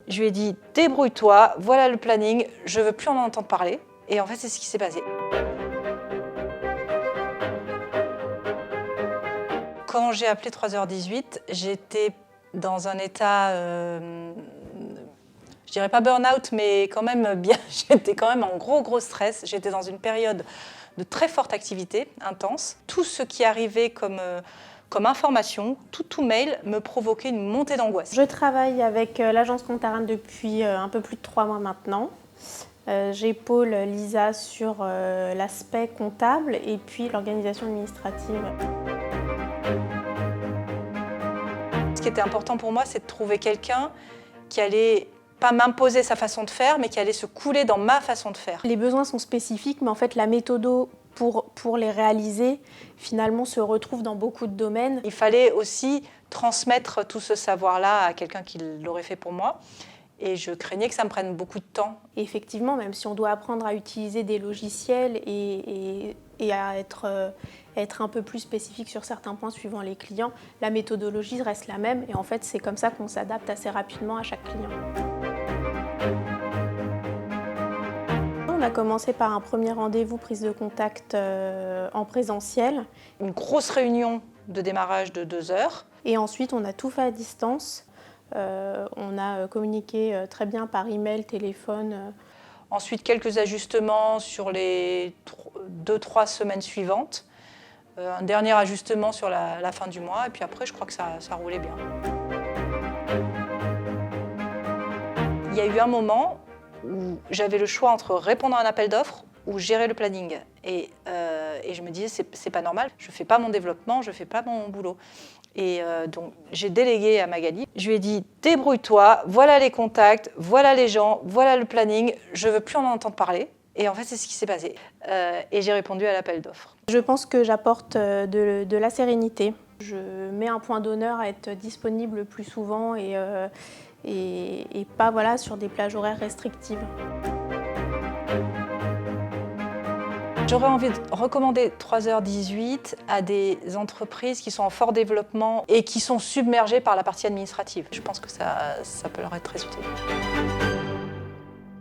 Je lui ai dit « débrouille-toi, voilà le planning, je veux plus en entendre parler ». Et en fait, c'est ce qui s'est passé. Quand j'ai appelé 3h18, j'étais dans un état, je dirais pas burn-out, mais quand même bien, j'étais quand même en gros stress. J'étais dans une période de très forte activité, intense. Tout ce qui arrivait comme information, tout mail me provoquait une montée d'angoisse. Je travaille avec l'agence Contarin depuis un peu plus de 3 mois maintenant. J'épaule Lisa sur l'aspect comptable et puis l'organisation administrative. Ce qui était important pour moi, c'est de trouver quelqu'un qui allait pas m'imposer sa façon de faire, mais qui allait se couler dans ma façon de faire. Les besoins sont spécifiques, mais en fait la méthode pour les réaliser, finalement, se retrouve dans beaucoup de domaines. Il fallait aussi transmettre tout ce savoir-là à quelqu'un qui l'aurait fait pour moi. Et je craignais que ça me prenne beaucoup de temps. Et effectivement, même si on doit apprendre à utiliser des logiciels et à être un peu plus spécifique sur certains points suivant les clients, la méthodologie reste la même. Et en fait, c'est comme ça qu'on s'adapte assez rapidement à chaque client. On a commencé par un premier rendez-vous, prise de contact en présentiel. Une grosse réunion de démarrage de 2 heures. Et ensuite, on a tout fait à distance. On a communiqué très bien par email, téléphone. Ensuite, quelques ajustements sur les 2-3 semaines suivantes. Un dernier ajustement sur la fin du mois. Et puis après, je crois que ça roulait bien. Il y a eu un moment où j'avais le choix entre répondre à un appel d'offres ou gérer le planning. Et je me disais, c'est pas normal, je fais pas mon développement, je fais pas mon boulot. Et donc, j'ai délégué à Magali. Je lui ai dit, débrouille-toi, voilà les contacts, voilà les gens, voilà le planning, je veux plus en entendre parler. Et en fait, c'est ce qui s'est passé. Et j'ai répondu à l'appel d'offres. Je pense que j'apporte de la sérénité. Je mets un point d'honneur à être disponible plus souvent et pas sur des plages horaires restrictives. J'aurais envie de recommander 3h18 à des entreprises qui sont en fort développement et qui sont submergées par la partie administrative. Je pense que ça peut leur être très utile.